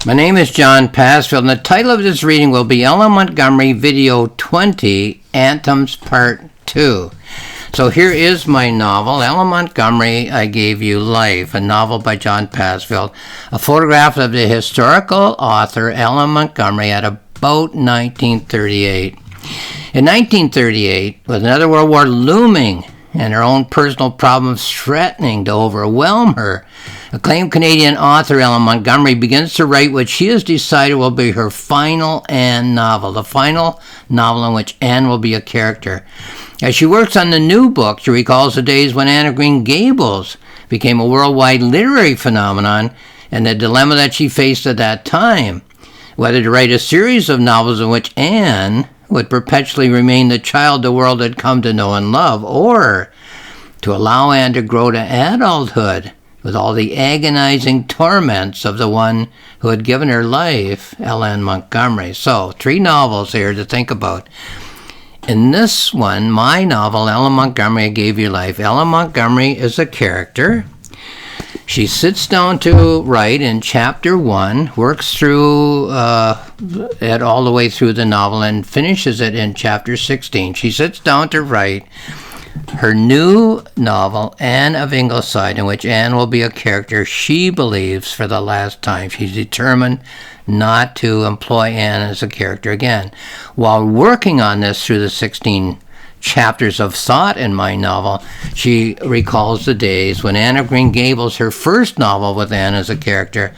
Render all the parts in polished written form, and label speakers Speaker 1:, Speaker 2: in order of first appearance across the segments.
Speaker 1: My name is John Passfield, and the title of this reading will be Ella Montgomery Video 20, Anthems Part 2. So here is my novel, Ella Montgomery, I Gave You Life, a novel by John Passfield, a photograph of the historical author Ella Montgomery at about 1938. In 1938, with another World War looming and her own personal problems threatening to overwhelm her, acclaimed Canadian author Ella Montgomery begins to write what she has decided will be her final Anne novel, the final novel in which Anne will be a character. As she works on the new book, she recalls the days when Anne of Green Gables became a worldwide literary phenomenon and the dilemma that she faced at that time, whether to write a series of novels in which Anne would perpetually remain the child the world had come to know and love, or to allow Anne to grow to adulthood with all the agonizing torments of the one who had given her life, Ella Montgomery. So, 3 novels here to think about. In this one, my novel, Ella Montgomery, I Gave You Life, Ella Montgomery is a character. She sits down to write in chapter 1, works through it all the way through the novel, and finishes it in chapter 16. She sits down to write her new novel, Anne of Ingleside, in which Anne will be a character she believes for the last time. She's determined not to employ Anne as a character again. While working on this through the 16 chapters of thought in my novel, she recalls the days when Anne of Green Gables, her first novel with Anne as a character,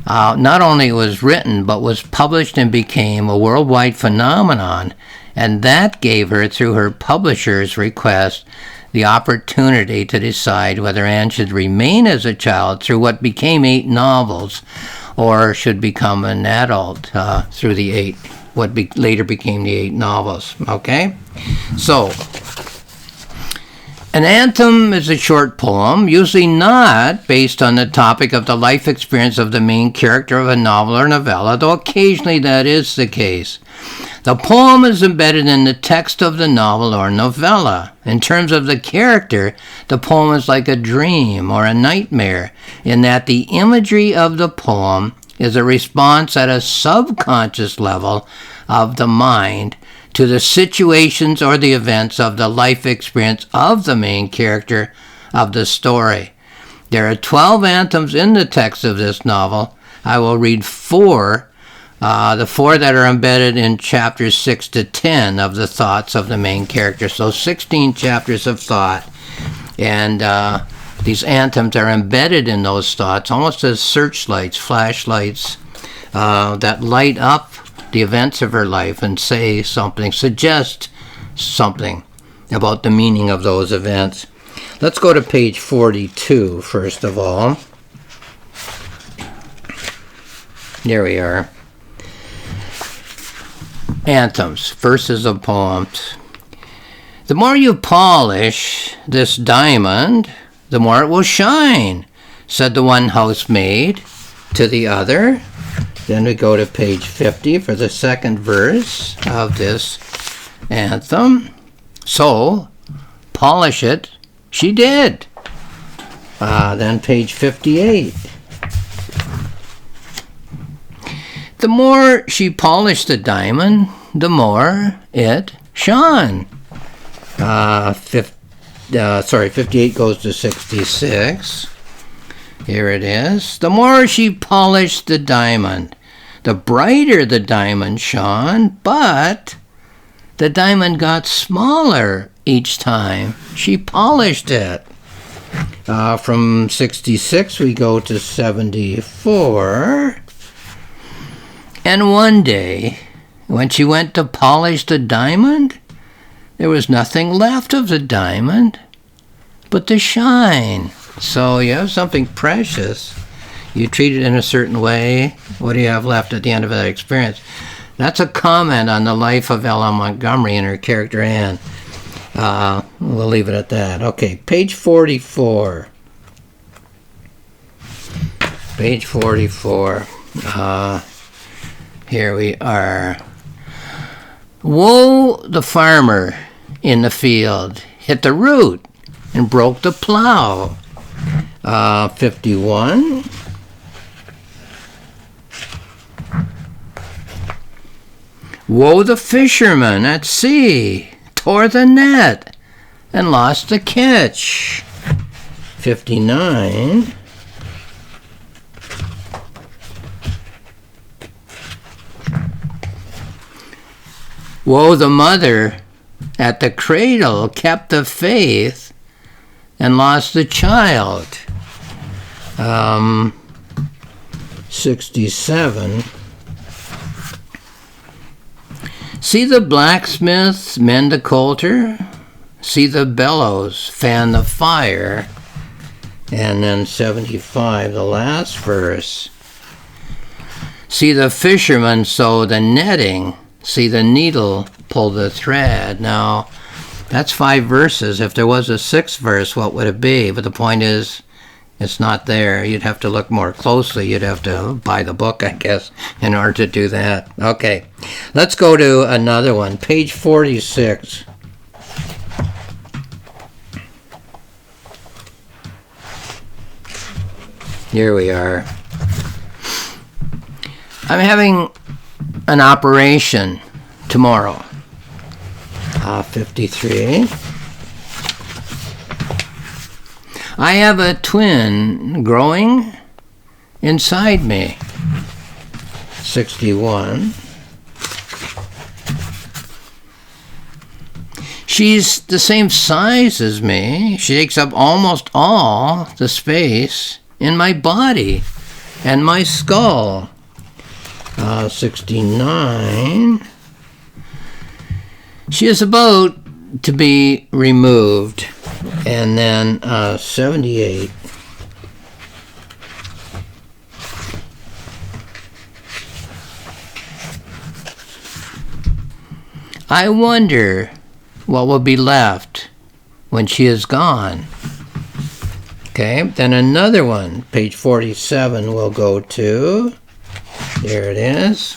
Speaker 1: not only was written but was published and became a worldwide phenomenon, and that gave her, through her publisher's request, the opportunity to decide whether Anne should remain as a child through what became 8 novels, or should become an adult through the later became the 8 novels. Okay? So, an anthem is a short poem, usually not based on the topic of the life experience of the main character of a novel or novella, though occasionally that is the case. The poem is embedded in the text of the novel or novella. In terms of the character, the poem is like a dream or a nightmare, in that the imagery of the poem is a response at a subconscious level of the mind to the situations or the events of the life experience of the main character of the story. There are 12 anthems in the text of this novel. I will read 4, the 4 that are embedded in chapters 6 to 10 of the thoughts of the main character. So 16 chapters of thought. And these anthems are embedded in those thoughts, almost as searchlights, flashlights, that light up the events of her life and say something, suggest something about the meaning of those events. Let's go to page 42, first of all. There we are. Anthems, verses of poems. The more you polish this diamond, the more it will shine, said the one housemaid to the other. Then we go to page 50 for the second verse of this anthem. So, polish it, she did. Then page 58. The more she polished the diamond, the more it shone. 58 goes to 66. Here it is. The more she polished the diamond, the brighter the diamond shone, but the diamond got smaller each time she polished it. From 66 we go to 74. And one day, when she went to polish the diamond, there was nothing left of the diamond but the shine. So you have something precious, you treat it in a certain way, what do you have left at the end of that experience? That's a comment on the life of Ella Montgomery and her character Anne. We'll leave it at that. Okay, page 44. Page 44. Here we are. Woe the farmer in the field hit the root and broke the plow. 51. Woe the fisherman at sea, tore the net, and lost the catch. 59. Woe the mother at the cradle, kept the faith, and lost the child. 67. See the blacksmith mend the coulter, see the bellows fan the fire. And then 75, the last verse. See the fisherman sew the netting, see the needle pull the thread. Now, that's 5 verses. If there was a 6th verse, what would it be? But the point is, it's not there. You'd have to look more closely. You'd have to buy the book, I guess, in order to do that. Okay, let's go to another one. Page 46. Here we are. I'm having an operation tomorrow. 53. I have a twin growing inside me. 61. She's the same size as me. She takes up almost all the space in my body and my skull. 69. She is about to be removed. And then 78. I wonder what will be left when she is gone. Okay, then another one, page 47, we'll go to. There it is.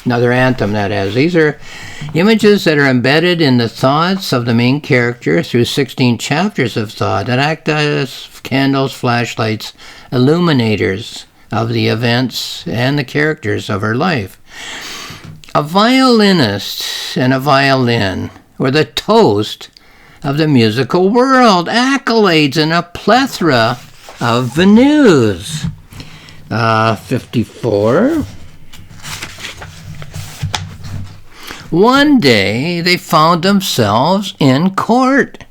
Speaker 1: Another anthem, that is. These are images that are embedded in the thoughts of the main character through 16 chapters of thought that act as candles, flashlights, illuminators of the events and the characters of her life. A violinist and a violin were the toast of the musical world, accolades and a plethora of venues. 54. One day they found themselves in court.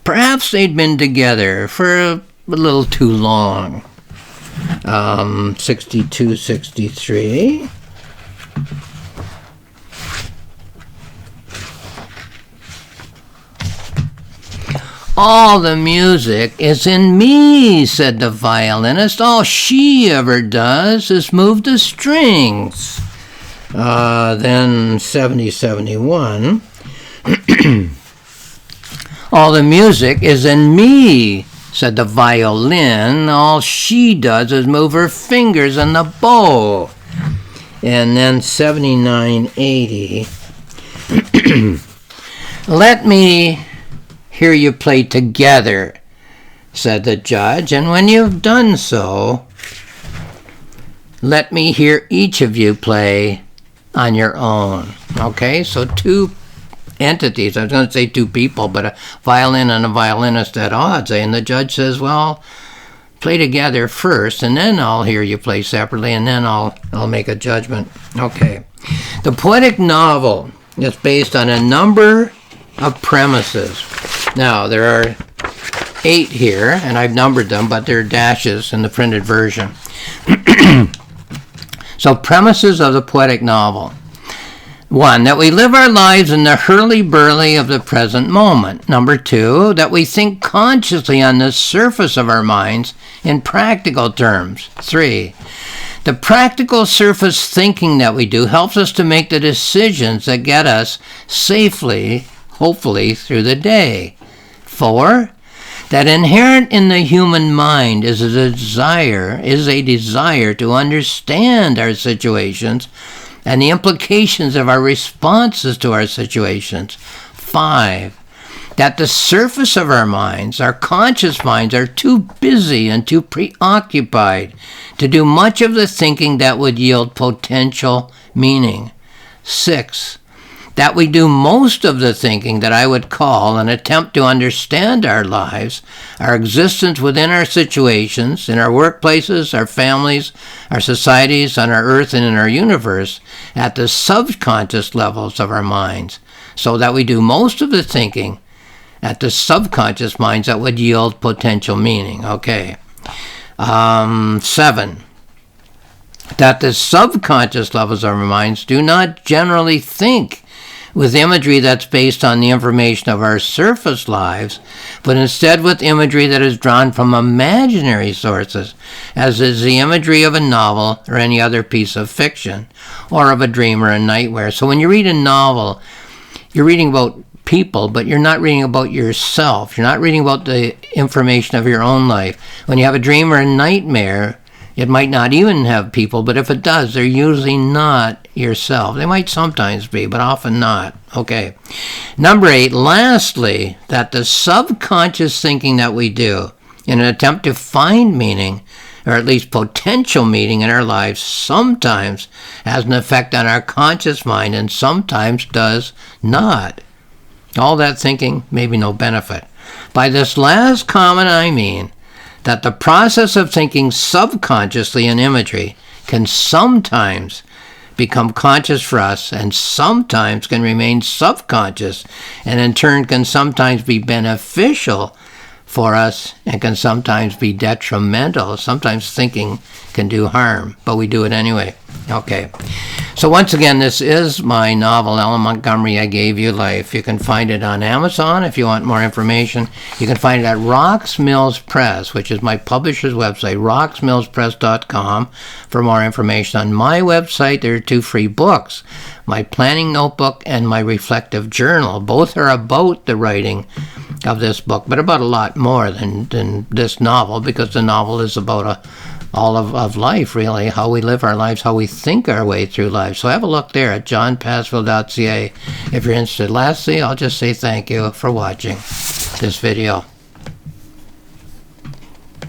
Speaker 1: Perhaps they'd been together for a little too long. 62, 63. All the music is in me, said the violinist. All she ever does is move the strings. Then 70, 71. All the music is in me, said the violin. All she does is move her fingers on the bow. And then 79, 80. Let me hear you play together, said the judge, and when you've done so, let me hear each of you play on your own. Okay, so 2 entities. I was going to say 2 people, but a violin and a violinist at odds. And the judge says, well, play together first, and then I'll hear you play separately, and then I'll make a judgment. Okay. The poetic novel is based on a number of premises. Now, there are 8 here, and I've numbered them, but they're dashes in the printed version. So, premises of the poetic novel. 1, that we live our lives in the hurly-burly of the present moment. Number 2, that we think consciously on the surface of our minds in practical terms. 3, the practical surface thinking that we do helps us to make the decisions that get us safely, hopefully, through the day. 4, that inherent in the human mind is a desire to understand our situations and the implications of our responses to our situations. 5, that the surface of our minds, our conscious minds, are too busy and too preoccupied to do much of the thinking that would yield potential meaning. 6. That we do most of the thinking that I would call an attempt to understand our lives, our existence within our situations, in our workplaces, our families, our societies, on our earth and in our universe, at the subconscious levels of our minds. So that we do most of the thinking at the subconscious minds that would yield potential meaning. Okay. 7. That the subconscious levels of our minds do not generally think with imagery that's based on the information of our surface lives, but instead with imagery that is drawn from imaginary sources, as is the imagery of a novel or any other piece of fiction, or of a dream or a nightmare. So when you read a novel, you're reading about people, but you're not reading about yourself. You're not reading about the information of your own life. When you have a dream or a nightmare, it might not even have people, but if it does, they're usually not yourself. They might sometimes be, but often not. Okay. Number 8, lastly, that the subconscious thinking that we do in an attempt to find meaning, or at least potential meaning in our lives, sometimes has an effect on our conscious mind and sometimes does not. All that thinking, maybe no benefit. By this last comment, I mean that the process of thinking subconsciously in imagery can sometimes become conscious for us and sometimes can remain subconscious and in turn can sometimes be beneficial for us and can sometimes be detrimental. Sometimes thinking can do harm, but we do it anyway. Okay. So once again, this is my novel, Ellen Montgomery, I Gave You Life. You can find it on Amazon if you want more information. You can find it at Rocks Mills Press, which is my publisher's website, rocksmillspress.com, for more information. On my website, there are 2 free books, my planning notebook and my reflective journal. Both are about the writing of this book, but about a lot more than this novel, because the novel is about all of life, really, how we live our lives, how we think our way through life. So have a look there at johnpassville.ca if you're interested. Lastly, I'll just say thank you for watching this video.